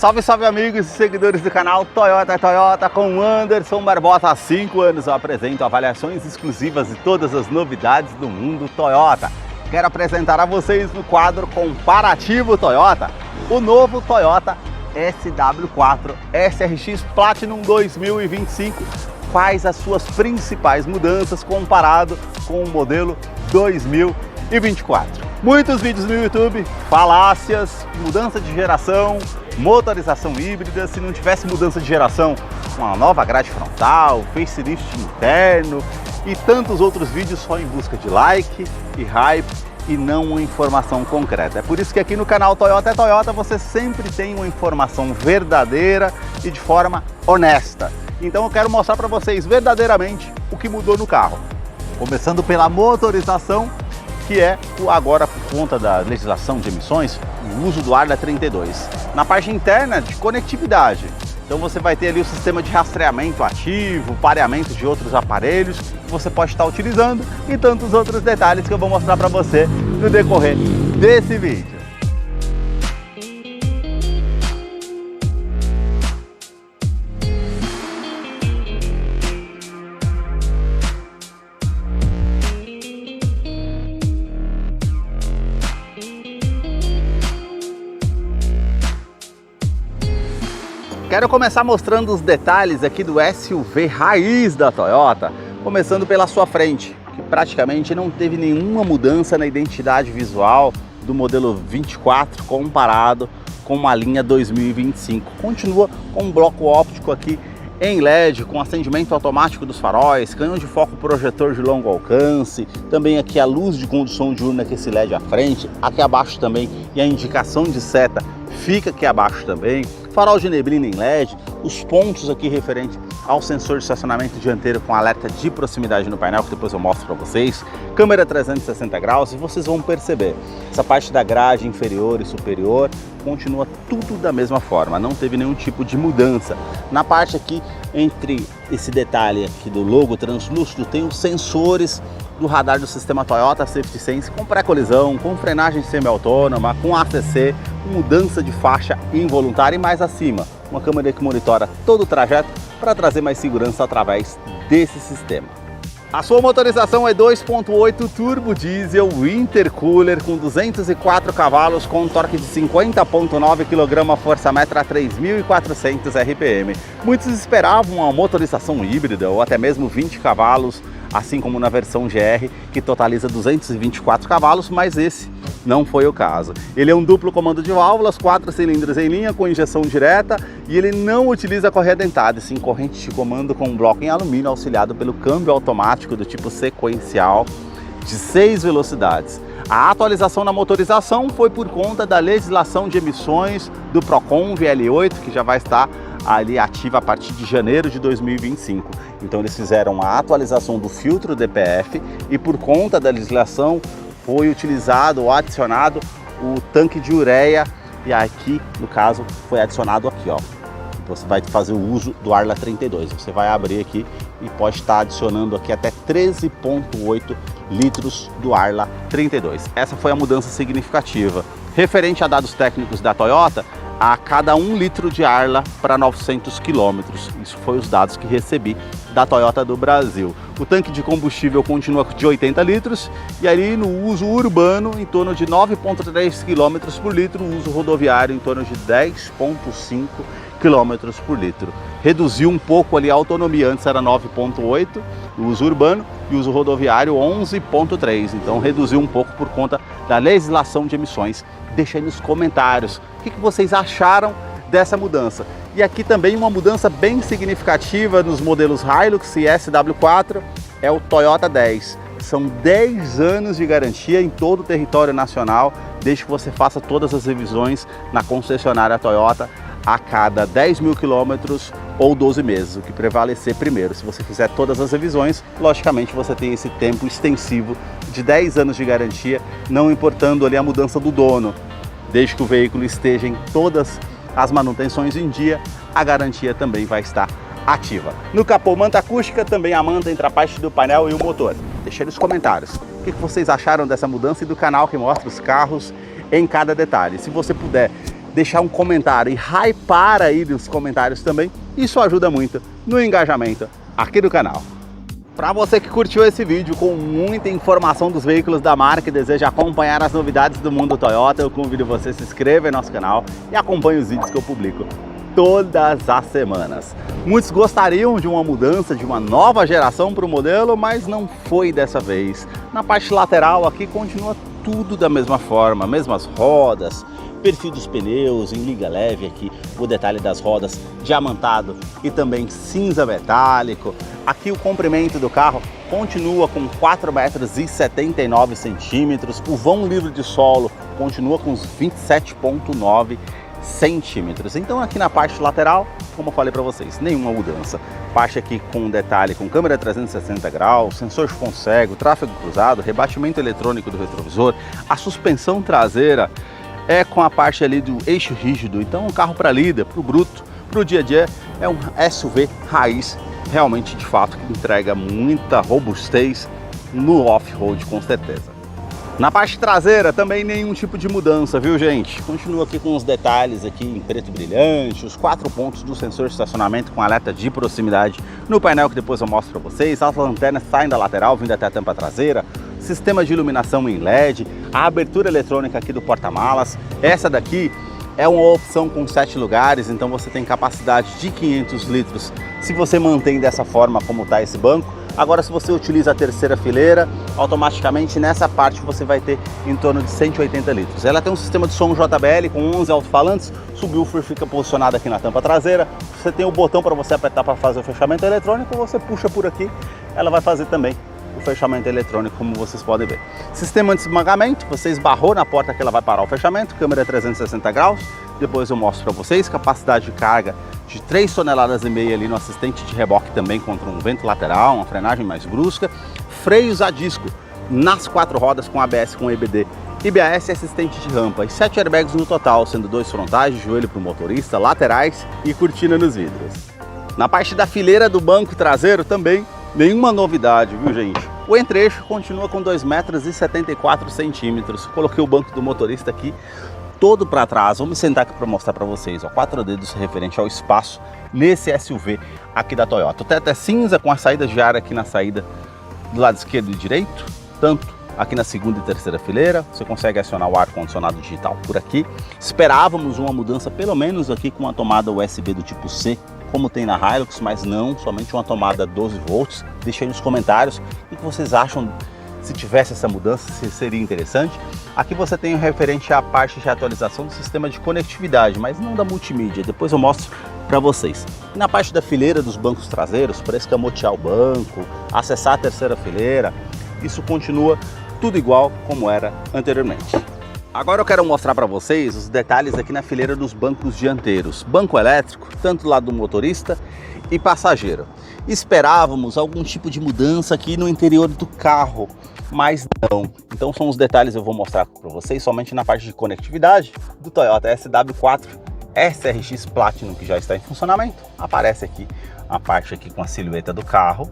Salve, salve amigos e seguidores do canal Toyota é Toyota com Anderson Barbosa. Há 5 anos eu apresento avaliações exclusivas de todas as novidades do mundo Toyota. Quero apresentar a vocês no quadro Comparativo Toyota o novo Toyota SW4 SRX Platinum 2025. Quais as suas principais mudanças comparado com o modelo 2024? Muitos vídeos no YouTube, falácias, mudança de geração, motorização híbrida. Se não tivesse mudança de geração, uma nova grade frontal, facelift interno e tantos outros vídeos só em busca de like e hype e não uma informação concreta. É por isso que aqui no canal Toyota é Toyota você sempre tem uma informação verdadeira e de forma honesta. Então eu quero mostrar para vocês verdadeiramente o que mudou no carro. Começando pela motorização, que é agora, por conta da legislação de emissões, o uso do Arla 32. Na parte interna de conectividade, então você vai ter ali o sistema de rastreamento ativo, pareamento de outros aparelhos que você pode estar utilizando e tantos outros detalhes que eu vou mostrar para você no decorrer desse vídeo. Quero começar mostrando os detalhes aqui do SUV raiz da Toyota, começando pela sua frente, que praticamente não teve nenhuma mudança na identidade visual do modelo 24 comparado com uma linha 2025. Continua com um bloco óptico aqui em LED, com acendimento automático dos faróis, canhão de foco projetor de longo alcance, também aqui a luz de condução diurna com esse LED à frente, aqui abaixo também, e a indicação de seta fica aqui abaixo também, farol de neblina em LED, os pontos aqui referente ao sensor de estacionamento dianteiro com alerta de proximidade no painel, que depois eu mostro para vocês, câmera 360 graus, e vocês vão perceber, essa parte da grade inferior e superior continua tudo da mesma forma, não teve nenhum tipo de mudança. Na parte aqui, entre esse detalhe aqui do logo translúcido, tem os sensores do radar do sistema Toyota Safety Sense com pré-colisão, com frenagem semi-autônoma, com ACC, mudança de faixa involuntária e mais acima, uma câmera que monitora todo o trajeto para trazer mais segurança através desse sistema. A sua motorização é 2.8 turbo diesel intercooler com 204 cavalos com um torque de 50.9 kgfm a 3.400 RPM. Muitos esperavam uma motorização híbrida ou até mesmo 20 cavalos, assim como na versão GR, que totaliza 224 cavalos, mas esse não foi o caso. Ele é um duplo comando de válvulas, 4 cilindros em linha com injeção direta, e ele não utiliza correia dentada, sim corrente de comando com um bloco em alumínio auxiliado pelo câmbio automático do tipo sequencial de 6 velocidades. A atualização na motorização foi por conta da legislação de emissões do Procon VL8, que já vai estar ali ativa a partir de janeiro de 2025. Então eles fizeram a atualização do filtro DPF e por conta da legislação foi utilizado ou adicionado o tanque de ureia, e aqui no caso foi adicionado aqui, ó. Você vai fazer o uso do Arla 32. Você vai abrir aqui e pode estar adicionando aqui até 13,8 litros do Arla 32. Essa foi a mudança significativa. Referente a dados técnicos da Toyota, a cada 1 litro de Arla para 900 quilômetros. Isso foi os dados que recebi da Toyota do Brasil. O tanque de combustível continua de 80 litros e ali no uso urbano em torno de 9,3 km por litro, o uso rodoviário em torno de 10,5 km por litro. Reduziu um pouco ali a autonomia, antes era 9,8 o uso urbano e o uso rodoviário 11,3, então reduziu um pouco por conta da legislação de emissões. Deixa aí nos comentários o que vocês acharam dessa mudança. E aqui também uma mudança bem significativa nos modelos Hilux e SW4 é o Toyota 10. São 10 anos de garantia em todo o território nacional, desde que você faça todas as revisões na concessionária Toyota a cada 10 mil quilômetros ou 12 meses, o que prevalecer primeiro. Se você fizer todas as revisões, logicamente você tem esse tempo extensivo de 10 anos de garantia, não importando ali a mudança do dono. Desde que o veículo esteja em todas as manutenções em dia, a garantia também vai estar ativa. No capô, manta acústica, também a manta entre a parte do painel e o motor. Deixe aí nos comentários o que vocês acharam dessa mudança e do canal que mostra os carros em cada detalhe. Se você puder deixar um comentário e hypar aí nos comentários também, isso ajuda muito no engajamento aqui do canal. Para você que curtiu esse vídeo com muita informação dos veículos da marca e deseja acompanhar as novidades do mundo Toyota, eu convido você a se inscrever em nosso canal e acompanhe os vídeos que eu publico todas as semanas. Muitos gostariam de uma mudança, de uma nova geração para o modelo, mas não foi dessa vez. Na parte lateral aqui continua tudo da mesma forma, mesmas rodas, perfil dos pneus em liga leve aqui, o detalhe das rodas diamantado e também cinza metálico. Aqui o comprimento do carro continua com 4,79 metros, o vão livre de solo continua com uns 27,9 centímetros. Então aqui na parte lateral, como eu falei para vocês, nenhuma mudança. Parte aqui com detalhe com câmera 360 graus, sensor de ponto cego, tráfego cruzado, rebatimento eletrônico do retrovisor, a suspensão traseira é com a parte ali do eixo rígido. Então um carro para lida, para o bruto, para o dia a dia, é um SUV raiz, realmente de fato que entrega muita robustez no off-road com certeza. Na parte traseira também nenhum tipo de mudança, viu gente? Continua aqui com os detalhes aqui em preto brilhante, os 4 pontos do sensor de estacionamento com alerta de proximidade no painel que depois eu mostro para vocês, as lanternas saem da lateral vindo até a tampa traseira, sistema de iluminação em LED, a abertura eletrônica aqui do porta-malas. Essa daqui é uma opção com 7 lugares, então você tem capacidade de 500 litros se você mantém dessa forma como está esse banco. Agora se você utiliza a terceira fileira, automaticamente nessa parte você vai ter em torno de 180 litros. Ela tem um sistema de som JBL com 11 alto-falantes, subwoofer fica posicionado aqui na tampa traseira, você tem o botão para você apertar para fazer o fechamento eletrônico, você puxa por aqui, ela vai fazer também o fechamento eletrônico, como vocês podem ver. Sistema de esmagamento, você esbarrou na porta que ela vai parar o fechamento, câmera 360 graus, depois eu mostro para vocês, capacidade de carga de 3,5 toneladas ali no assistente de reboque também contra um vento lateral, uma frenagem mais brusca, freios a disco nas 4 rodas com ABS com EBD, IBAS e assistente de rampa e 7 airbags no total, sendo 2 frontais, de joelho para o motorista, laterais e cortina nos vidros. Na parte da fileira do banco traseiro também nenhuma novidade, viu gente? O entre-eixo continua com 2,74 metros. Coloquei o banco do motorista aqui todo para trás. Vamos sentar aqui para mostrar para vocês, ó, 4 dedos referente ao espaço nesse SUV aqui da Toyota. O teto é cinza com a saída de ar aqui na saída do lado esquerdo e direito, tanto aqui na segunda e terceira fileira. Você consegue acionar o ar-condicionado digital por aqui. Esperávamos uma mudança pelo menos aqui com uma tomada USB do tipo C, como tem na Hilux, mas não, somente uma tomada 12 volts. Deixa aí nos comentários o que vocês acham, se tivesse essa mudança, se seria interessante. Aqui você tem o referente à parte de atualização do sistema de conectividade, mas não da multimídia, depois eu mostro para vocês. E na parte da fileira dos bancos traseiros, para escamotear o banco, acessar a terceira fileira, isso continua tudo igual como era anteriormente. Agora eu quero mostrar para vocês os detalhes aqui na fileira dos bancos dianteiros. Banco elétrico, tanto do lado do motorista e passageiro. Esperávamos algum tipo de mudança aqui no interior do carro, mas não. Então são os detalhes que eu vou mostrar para vocês somente na parte de conectividade do Toyota SW4 SRX Platinum, que já está em funcionamento. Aparece aqui a parte aqui com a silhueta do carro.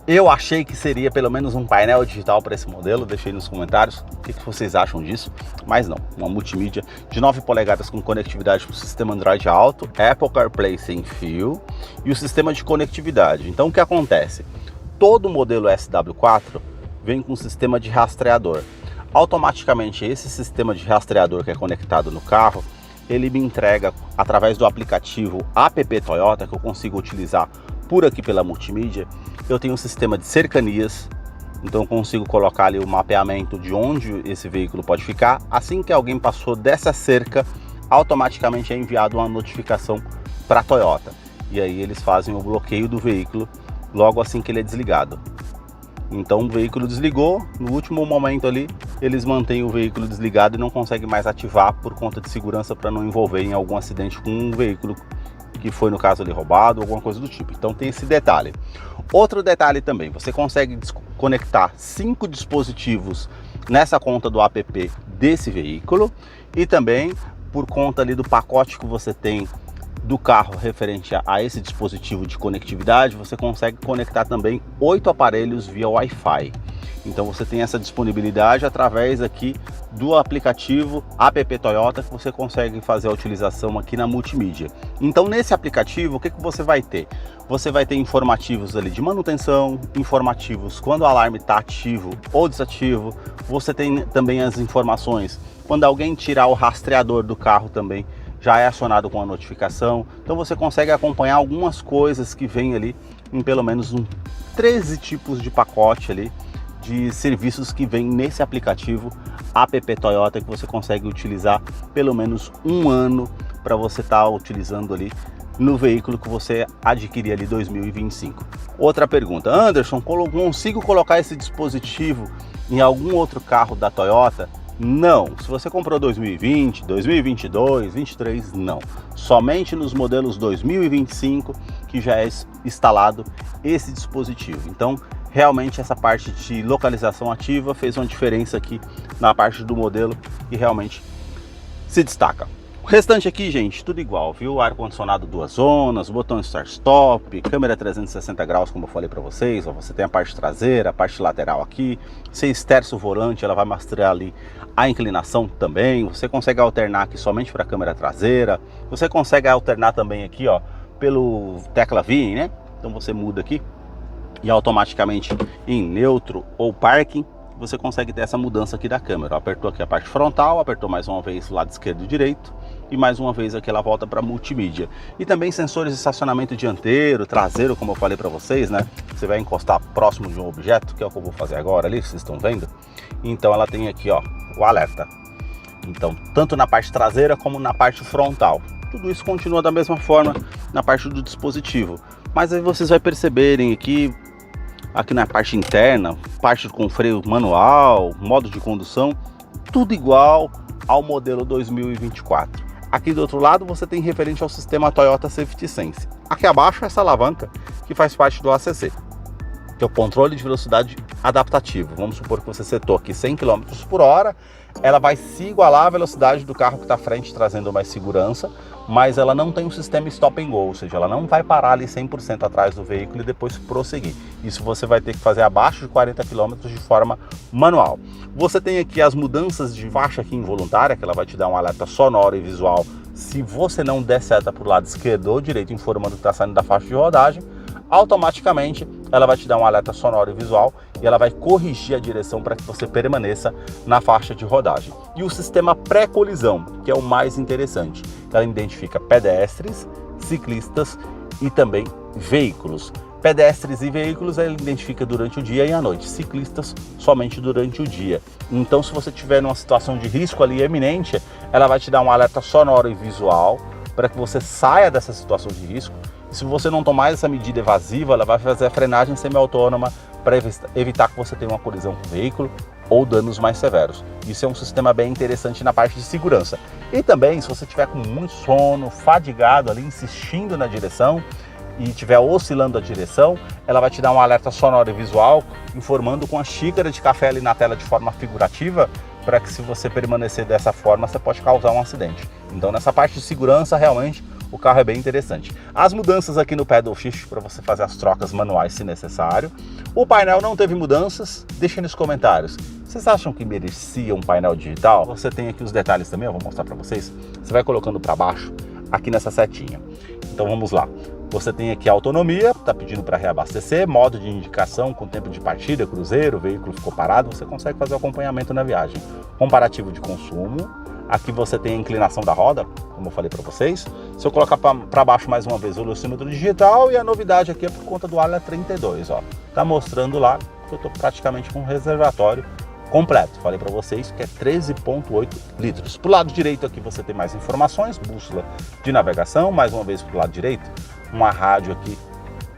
Eu achei que seria pelo menos um painel digital para esse modelo, deixei nos comentários o que vocês acham disso, mas não, uma multimídia de 9 polegadas com conectividade para o sistema Android Auto, Apple CarPlay sem fio e o sistema de conectividade. Então o que acontece? Todo modelo SW4 vem com um sistema de rastreador. Automaticamente esse sistema de rastreador que é conectado no carro, ele me entrega através do aplicativo App Toyota, que eu consigo utilizar por aqui pela multimídia. Eu tenho um sistema de cercanias, então eu consigo colocar ali o mapeamento de onde esse veículo pode ficar. Assim que alguém passou dessa cerca, automaticamente é enviado uma notificação para a Toyota. E aí eles fazem o bloqueio do veículo logo assim que ele é desligado. Então o veículo desligou, no último momento ali, eles mantêm o veículo desligado e não conseguem mais ativar por conta de segurança para não envolver em algum acidente com um veículo que foi no caso ali roubado, alguma coisa do tipo. Então tem esse detalhe. Outro detalhe também, você consegue conectar 5 dispositivos nessa conta do app desse veículo e também por conta ali do pacote que você tem do carro referente a esse dispositivo de conectividade, você consegue conectar também 8 aparelhos via Wi-Fi. Então você tem essa disponibilidade através aqui do aplicativo App Toyota, que você consegue fazer a utilização aqui na multimídia. Então nesse aplicativo, o que você vai ter? Você vai ter informativos ali de manutenção, informativos quando o alarme está ativo ou desativo. Você tem também as informações quando alguém tirar o rastreador do carro também, já é acionado com a notificação. Então você consegue acompanhar algumas coisas que vem ali em pelo menos 13 tipos de pacote ali de serviços que vem nesse aplicativo App Toyota, que você consegue utilizar pelo menos um ano para você estar utilizando ali no veículo que você adquirir ali 2025. Outra pergunta: Anderson, consigo colocar esse dispositivo em algum outro carro da Toyota? Não, se você comprou 2020, 2022, 2023, não. Somente nos modelos 2025 que já é instalado esse dispositivo. Então, realmente essa parte de localização ativa fez uma diferença aqui na parte do modelo e realmente se destaca. O restante aqui, gente, tudo igual, viu? Ar-condicionado 2 zonas, botão start-stop, câmera 360 graus, como eu falei para vocês. Ó, você tem a parte traseira, a parte lateral aqui. Você esterça o volante, ela vai mostrar ali a inclinação também. Você consegue alternar aqui somente para a câmera traseira. Você consegue alternar também aqui, ó, pelo tecla VIN, né? Então você muda aqui e automaticamente em neutro ou parking você consegue ter essa mudança aqui da câmera. Apertou aqui a parte frontal, apertou mais uma vez o lado esquerdo e direito e mais uma vez aqui ela volta para multimídia. E também sensores de estacionamento dianteiro, traseiro, como eu falei para vocês, né? Você vai encostar próximo de um objeto, que é o que eu vou fazer agora ali, vocês estão vendo? Então ela tem aqui, ó, o alerta. Então, tanto na parte traseira como na parte frontal. Tudo isso continua da mesma forma na parte do dispositivo. Mas aí vocês vão perceberem aqui na parte interna, parte com freio manual, modo de condução, tudo igual ao modelo 2024. Aqui do outro lado você tem referente ao sistema Toyota Safety Sense. Aqui abaixo essa alavanca que faz parte do ACC, que é o controle de velocidade adaptativo. Vamos supor que você setou aqui 100 km por hora, ela vai se igualar à velocidade do carro que está à frente, trazendo mais segurança, mas ela não tem um sistema stop and go, ou seja, ela não vai parar ali 100% atrás do veículo e depois prosseguir. Isso você vai ter que fazer abaixo de 40 km de forma manual. Você tem aqui as mudanças de faixa aqui involuntária, que ela vai te dar um alerta sonoro e visual se você não der seta para o lado esquerdo ou direito, informando que está saindo da faixa de rodagem. Automaticamente ela vai te dar um alerta sonoro e visual e ela vai corrigir a direção para que você permaneça na faixa de rodagem. E o sistema pré-colisão, que é o mais interessante, ela identifica pedestres, ciclistas e também veículos. Pedestres e veículos ela identifica durante o dia e à noite, ciclistas somente durante o dia. Então, se você tiver numa situação de risco ali eminente, ela vai te dar um alerta sonoro e visual para que você saia dessa situação de risco. Se você não tomar essa medida evasiva, ela vai fazer a frenagem semi-autônoma para evitar que você tenha uma colisão com o veículo ou danos mais severos. Isso é um sistema bem interessante na parte de segurança. E também, se você tiver com muito sono, fadigado ali, insistindo na direção e estiver oscilando a direção, ela vai te dar um alerta sonoro e visual, informando com a xícara de café ali na tela de forma figurativa, para que se você permanecer dessa forma, você pode causar um acidente. Então, nessa parte de segurança, realmente, o carro é bem interessante. As mudanças aqui no pedal shift para você fazer as trocas manuais se necessário. O painel não teve mudanças, deixem nos comentários. Vocês acham que merecia um painel digital? Você tem aqui os detalhes também, eu vou mostrar para vocês. Você vai colocando para baixo, aqui nessa setinha. Então vamos lá. Você tem aqui a autonomia, está pedindo para reabastecer, modo de indicação com tempo de partida, cruzeiro, o veículo ficou parado, você consegue fazer o acompanhamento na viagem. Comparativo de consumo. Aqui você tem a inclinação da roda, como eu falei para vocês. Se eu colocar para baixo mais uma vez o velocímetro digital, e a novidade aqui é por conta do ALA 32, ó. Tá mostrando lá que eu estou praticamente com um reservatório completo. Falei para vocês que é 13,8 litros. Pro lado direito aqui você tem mais informações, bússola de navegação, mais uma vez pro lado direito, uma rádio aqui,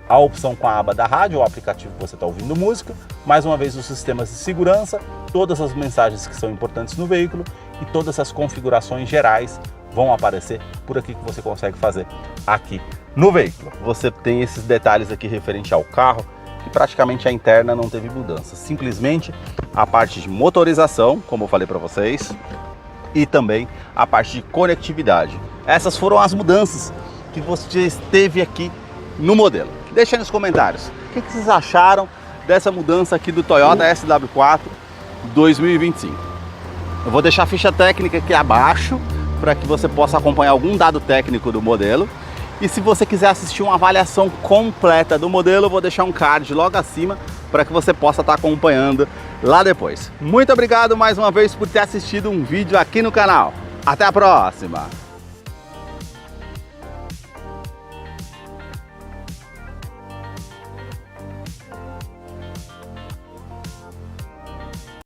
a opção com a aba da rádio, o aplicativo que você está ouvindo música, mais uma vez os sistemas de segurança, todas as mensagens que são importantes no veículo e todas as configurações gerais vão aparecer por aqui que você consegue fazer aqui no veículo. Você tem esses detalhes aqui referente ao carro, que praticamente a interna não teve mudança, simplesmente a parte de motorização, como eu falei para vocês, e também a parte de conectividade. Essas foram as mudanças que você teve aqui no modelo. Deixa aí nos comentários o que vocês acharam dessa mudança aqui do Toyota SW4 2025. Eu vou deixar a ficha técnica aqui abaixo para que você possa acompanhar algum dado técnico do modelo. E se você quiser assistir uma avaliação completa do modelo, eu vou deixar um card logo acima para que você possa estar acompanhando lá depois. Muito obrigado mais uma vez por ter assistido um vídeo aqui no canal. Até a próxima!